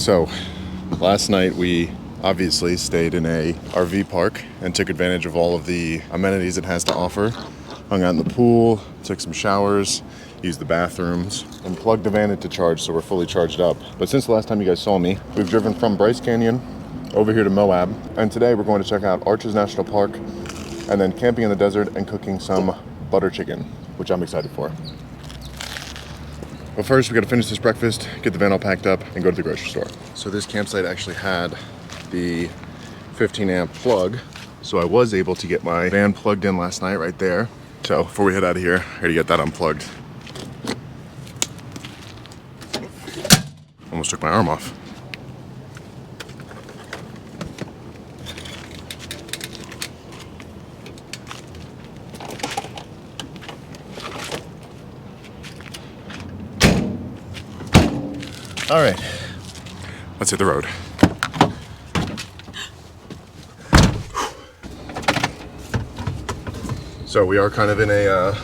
So last night we obviously stayed in a RV park and took advantage of all of the amenities it has to offer. Hung out in the pool, took some showers, used the bathrooms, and plugged the van into charge so we're fully charged up. But since the last time you guys saw me, we've driven from Bryce Canyon over here to Moab, and today we're going to check out Arches National Park and then camping in the desert and cooking some butter chicken, which I'm excited for. But first, we gotta finish this breakfast, get the van all packed up, and go to the grocery store. So this campsite actually had the 15 amp plug, so I was able to get my van plugged in last night right there. So before we head out of here, I gotta get that unplugged. Almost took my arm off. All right, let's hit the road. So we are kind of in a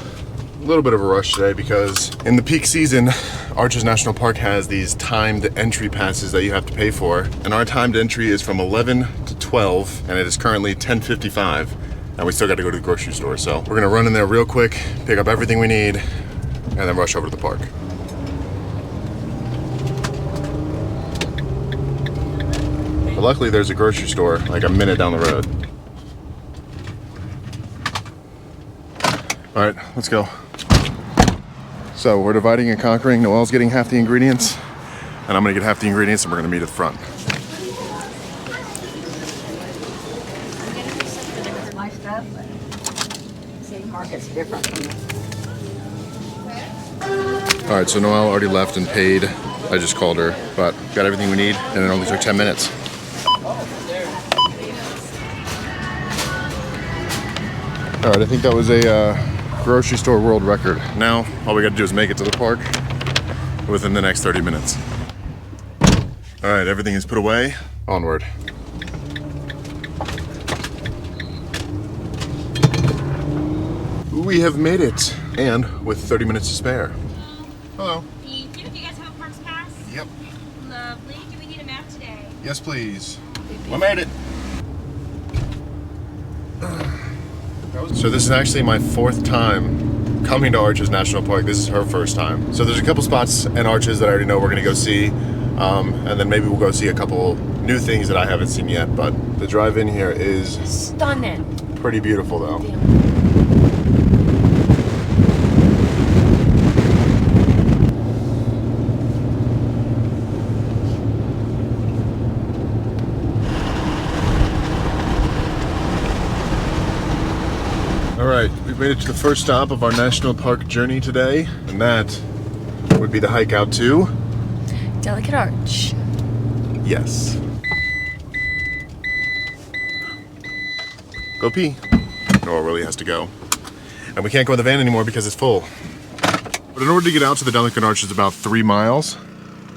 little bit of a rush today because in the peak season, Arches National Park has these timed entry passes that you have to pay for. And our timed entry is from 11 to 12, and it is currently 10:55. And we still got to go to the grocery store. So we're gonna run in there real quick, pick up everything we need, and then rush over to the park. But luckily there's a grocery store like a minute down the road. All right, let's go. So we're dividing and conquering. Noelle's getting half the ingredients, and I'm gonna get half the ingredients, and we're gonna meet at the front. I'm getting this for my stuff, but city market's different. All right, so Noelle already left and paid. I just called her, but got everything we need, and it only took 10 minutes. All right, I think that was a grocery store world record. Now, all we gotta do is make it to the park within the next 30 minutes. All right, everything is put away. Onward. We have made it, and with 30 minutes to spare. Hello. Thank you. Do you guys have a parks pass? Yep. Lovely. Do we need a map today? Yes, please. We made it. So this is actually my 4th time coming to Arches National Park. This is her first time. So there's a couple spots in Arches that I already know we're gonna go see. And then maybe we'll go see a couple new things that I haven't seen yet. But the drive in here is Stunning. pretty beautiful though. All right, we've made it to the first stop of our national park journey today, and that would be the hike out to Delicate Arch. Yes. Go pee. Noah really has to go. And we can't go in the van anymore because it's full. But in order to get out to the Delicate Arch, it's about 3 miles.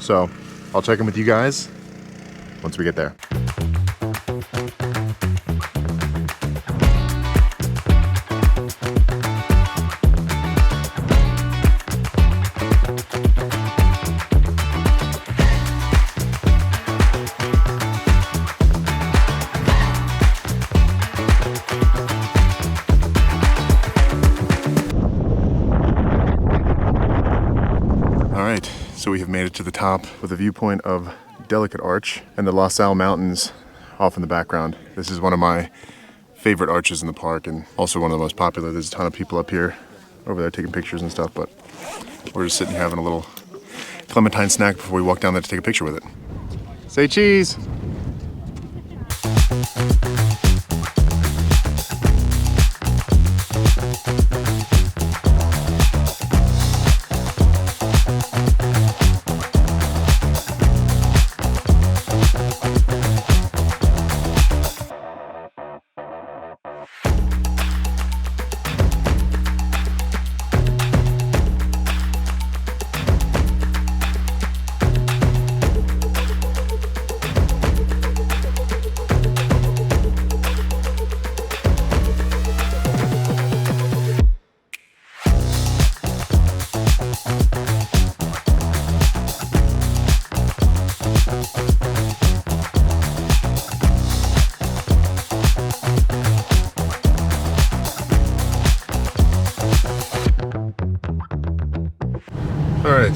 So I'll check in with you guys once we get there. So we have made it to the top with a viewpoint of Delicate Arch and the La Salle Mountains off in the background. This is one of my favorite arches in the park and also one of the most popular. There's a ton of people up here over there taking pictures and stuff, but we're just sitting here having a little clementine snack before we walk down there to take a picture with it. Say cheese!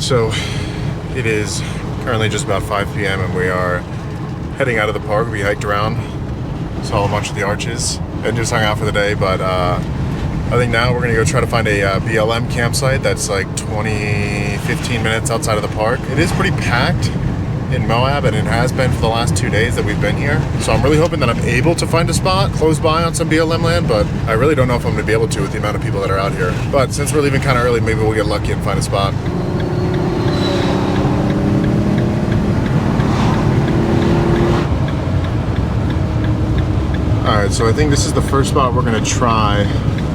so it is currently just about 5 p.m. and we are heading out of the park. We hiked around, saw a bunch of the arches, and just hung out for the day. But I think now we're gonna go try to find a BLM campsite that's like 15 minutes outside of the park. It is pretty packed in Moab, and it has been for the last 2 days that we've been here. So I'm really hoping that I'm able to find a spot close by on some BLM land, but I really don't know if I'm gonna be able to with the amount of people that are out here. But since we're leaving kind of early, maybe we'll get lucky and find a spot. Alright, so I think this is the first spot we're gonna try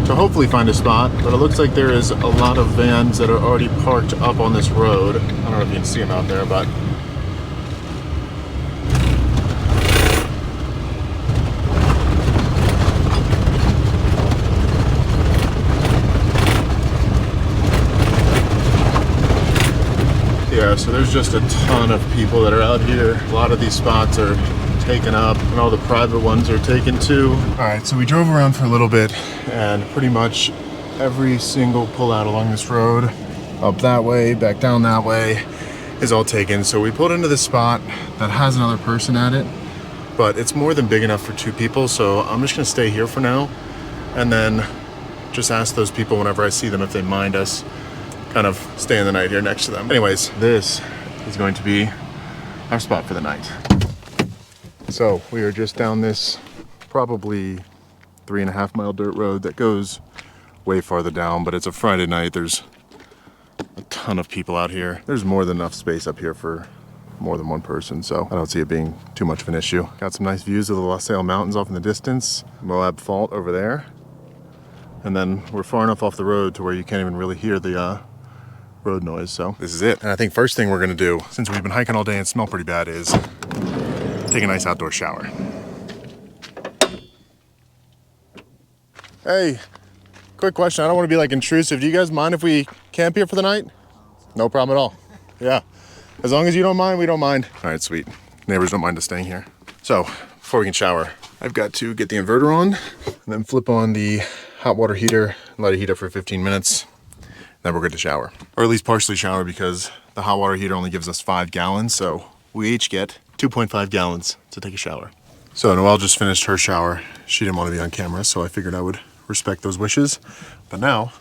to hopefully find a spot, but it looks like there is a lot of vans that are already parked up on this road. I don't know if you can see them out there, but yeah, so there's just a ton of people that are out here. A lot of these spots are taken up, and all the private ones are taken too. All right, so we drove around for a little bit, and pretty much every single pullout along this road, up that way, back down that way, is all taken. So we pulled into this spot that has another person at it, but it's more than big enough for 2 people, so I'm just gonna stay here for now, and then just ask those people whenever I see them if they mind us kind of staying the night here next to them. Anyways, this is going to be our spot for the night. So we are just down this probably 3.5 mile dirt road that goes way farther down, but it's a Friday night. There's a ton of people out here. There's more than enough space up here for more than one person, so I don't see it being too much of an issue. Got some nice views of the LaSalle Mountains off in the distance, Moab Fault over there, and then we're far enough off the road to where you can't even really hear the road noise. So this is it. And I think first thing we're gonna do, since we've been hiking all day and smell pretty bad, is take a nice outdoor shower. Hey, quick question. I don't want to be like intrusive. Do you guys mind if we camp here for the night? No problem at all. Yeah, as long as you don't mind, we don't mind. All right, sweet. Neighbors don't mind us staying here. So before we can shower, I've got to get the inverter on and then flip on the hot water heater and let it heat up for 15 minutes. Then we're good to shower, or at least partially shower, because the hot water heater only gives us 5 gallons, so we each get 2.5 gallons to take a shower. So Noelle just finished her shower. She didn't want to be on camera, so I figured I would respect those wishes. But now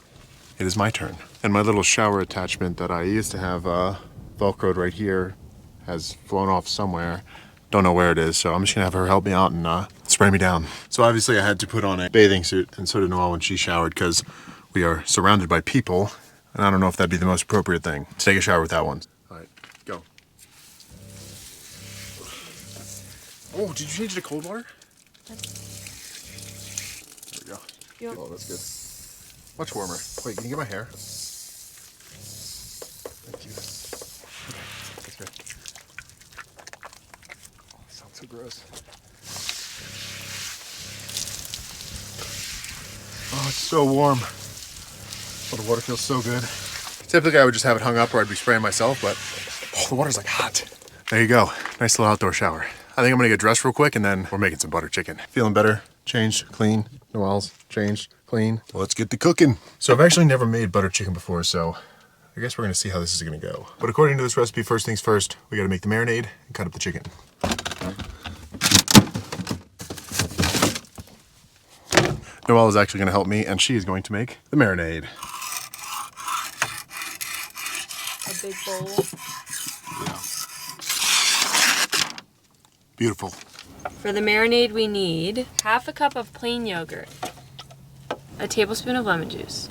it is my turn. And my little shower attachment that I used to have Velcroed right here has flown off somewhere. Don't know where it is, so I'm just gonna have her help me out and spray me down. So obviously I had to put on a bathing suit, and so did Noelle when she showered, because we are surrounded by people. And I don't know if that'd be the most appropriate thing to take a shower with that one. All right, go. Oh, did you change it to cold water? There we go. Yep. Oh, that's good. Much warmer. Wait, can you get my hair? Thank you. Okay, that's good. Oh, it sounds so gross. Oh, it's so warm. Oh, the water feels so good. Typically I would just have it hung up, or I'd be spraying myself, but oh, the water's like hot. There you go. Nice little outdoor shower. I think I'm gonna get dressed real quick, and then we're making some butter chicken. Feeling better, changed, clean. Noelle's changed, clean. Well, let's get to cooking. So I've actually never made butter chicken before, so I guess we're gonna see how this is gonna go. But according to this recipe, first things first, we gotta make the marinade and cut up the chicken. Noelle is actually gonna help me, and she is going to make the marinade. A big bowl. Yeah. Beautiful. For the marinade, we need 1/2 cup of plain yogurt, a tablespoon of lemon juice,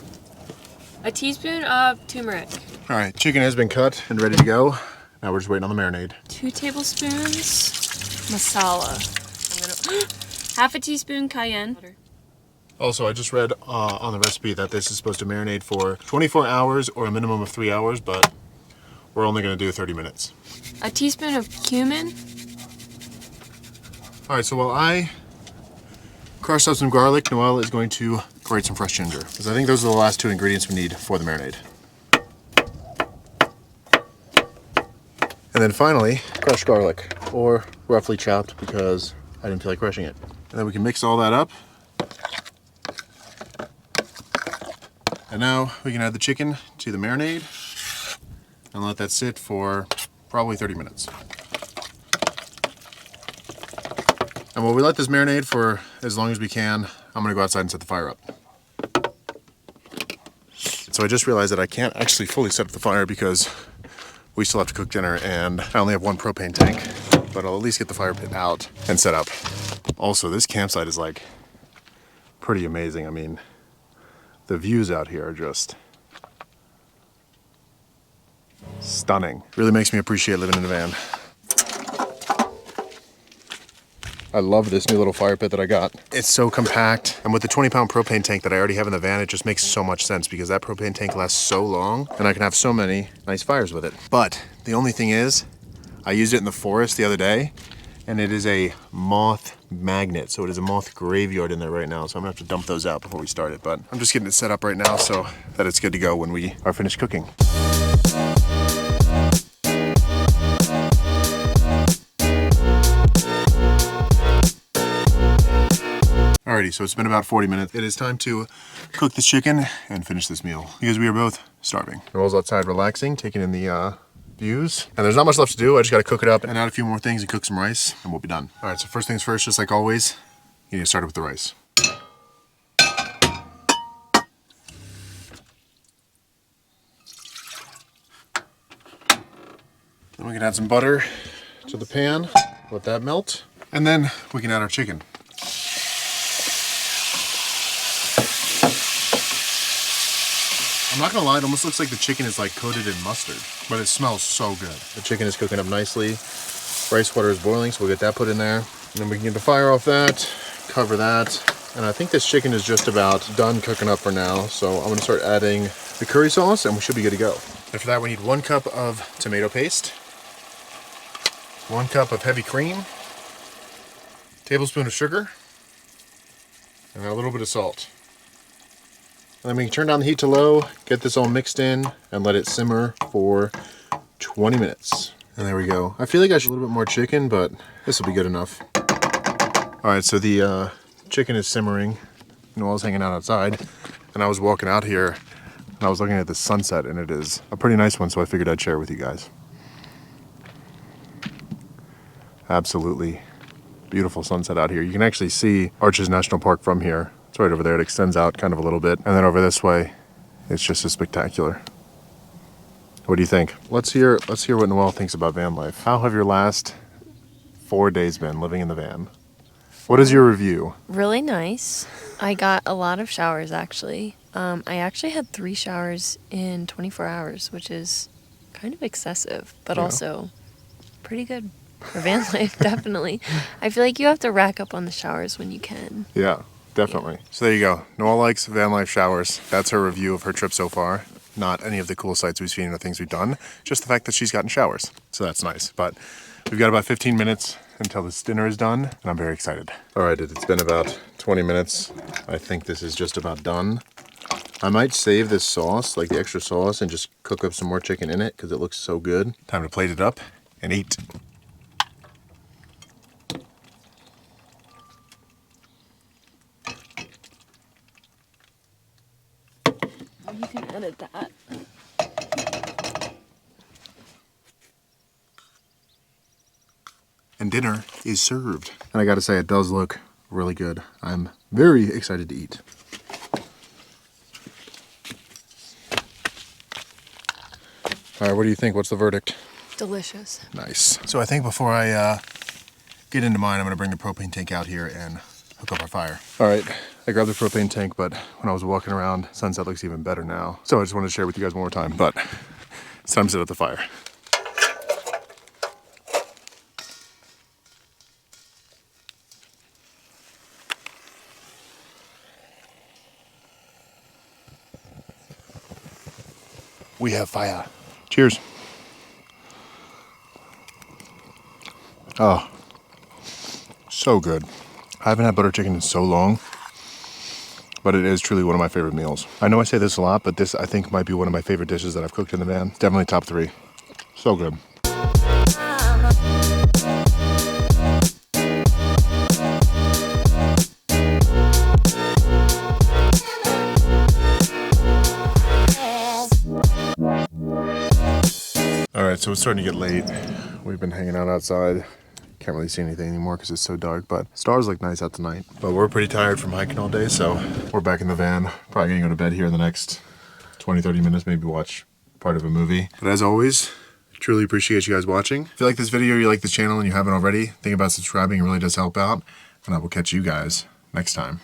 a teaspoon of turmeric, All right, chicken has been cut and ready to go. Now we're just waiting on the marinade. 2 tablespoons masala. I'm gonna 1/2 teaspoon cayenne. Also, I just read on the recipe that this is supposed to marinate for 24 hours or a minimum of 3 hours, but we're only gonna do 30 minutes. A teaspoon of cumin. All right, so while I crush up some garlic, Noelle is going to grate some fresh ginger, because I think those are the last 2 ingredients we need for the marinade. And then finally, crushed garlic, or roughly chopped, because I didn't feel like crushing it. And then we can mix all that up. And now we can add the chicken to the marinade. and let that sit for probably 30 minutes. And while we let this marinate for as long as we can, I'm gonna go outside and set the fire up. So I just realized that I can't actually fully set up the fire because we still have to cook dinner and I only have one propane tank, but I'll at least get the fire pit out and set up. Also, this campsite is like pretty amazing. I mean, the views out here are just stunning. Really makes me appreciate living in a van. I love this new little fire pit that I got. It's so compact, and with the 20-pound propane tank that I already have in the van, it just makes so much sense because that propane tank lasts so long and I can have so many nice fires with it. But the only thing is, I used it in the forest the other day and it is a moth magnet. So it is a moth graveyard in there right now. So I'm gonna have to dump those out before we start it. But I'm just getting it set up right now so that it's good to go when we are finished cooking. Alrighty, so it's been about 40 minutes. It is time to cook this chicken and finish this meal because we are both starving. Noel's outside relaxing, taking in the views. And there's not much left to do. I just gotta cook it up and add a few more things and cook some rice and we'll be done. All right, so first things first, just like always, you need to start it with the rice. Then we can add some butter to the pan, let that melt. And then we can add our chicken. I'm not gonna lie, it almost looks like the chicken is like coated in mustard, but it smells so good. The chicken is cooking up nicely. Rice water is boiling, so we'll get that put in there. And then we can get the fire off that, cover that. And I think this chicken is just about done cooking up for now. So I'm gonna start adding the curry sauce and we should be good to go. And for that, we need 1 cup of tomato paste, 1 cup of heavy cream, tablespoon of sugar, and a little bit of salt. And then we can turn down the heat to low, get this all mixed in, and let it simmer for 20 minutes. And there we go. I feel like I should a little bit more chicken, but this will be good enough. All right, so the chicken is simmering. Noel's hanging out outside, and I was walking out here, and I was looking at the sunset, and it is a pretty nice one, so I figured I'd share it with you guys. Absolutely beautiful sunset out here. You can actually see Arches National Park from here. It's right over there. It extends out kind of a little bit. And then over this way, it's just as spectacular. What do you think? Let's hear what Noelle thinks about van life. How have your last 4 days been living in the van? What is your review? Really nice. I got a lot of showers, actually. I actually had 3 showers in 24 hours, which is kind of excessive, but also pretty good for van life, definitely. I feel like you have to rack up on the showers when you can. Yeah. Definitely. So there you go. Noelle likes van life showers. That's her review of her trip so far. Not any of the cool sights we've seen or things we've done. Just the fact that she's gotten showers. So that's nice. But we've got about 15 minutes until this dinner is done, and I'm very excited. All right, it's been about 20 minutes. I think this is just about done. I might save this sauce, like the extra sauce, and just cook up some more chicken in it because it looks so good. Time to plate it up and eat. You can edit that. And dinner is served. And I gotta say, it does look really good. I'm very excited to eat. All right, what do you think? What's the verdict? Delicious. Nice. So I think before I get into mine, I'm gonna bring the propane tank out here and hook up our fire. All right, I grabbed the propane tank, but when I was walking around, sunset looks even better now. So I just wanted to share with you guys one more time, but it's time to set up the fire. We have fire. Cheers. Oh, so good. I haven't had butter chicken in so long, but it is truly one of my favorite meals. I know I say this a lot, but this I think might be one of my favorite dishes that I've cooked in the van. Definitely top 3. So good. so it's starting to get late. We've been hanging out outside. Can't really see anything anymore because it's so dark, but stars look nice out tonight. But we're pretty tired from hiking all day, so we're back in the van. Probably gonna go to bed here in the next 20, 30 minutes, maybe watch part of a movie. But as always, truly appreciate you guys watching. If you like this video, you like this channel, and you haven't already, think about subscribing. It really does help out. And I will catch you guys next time.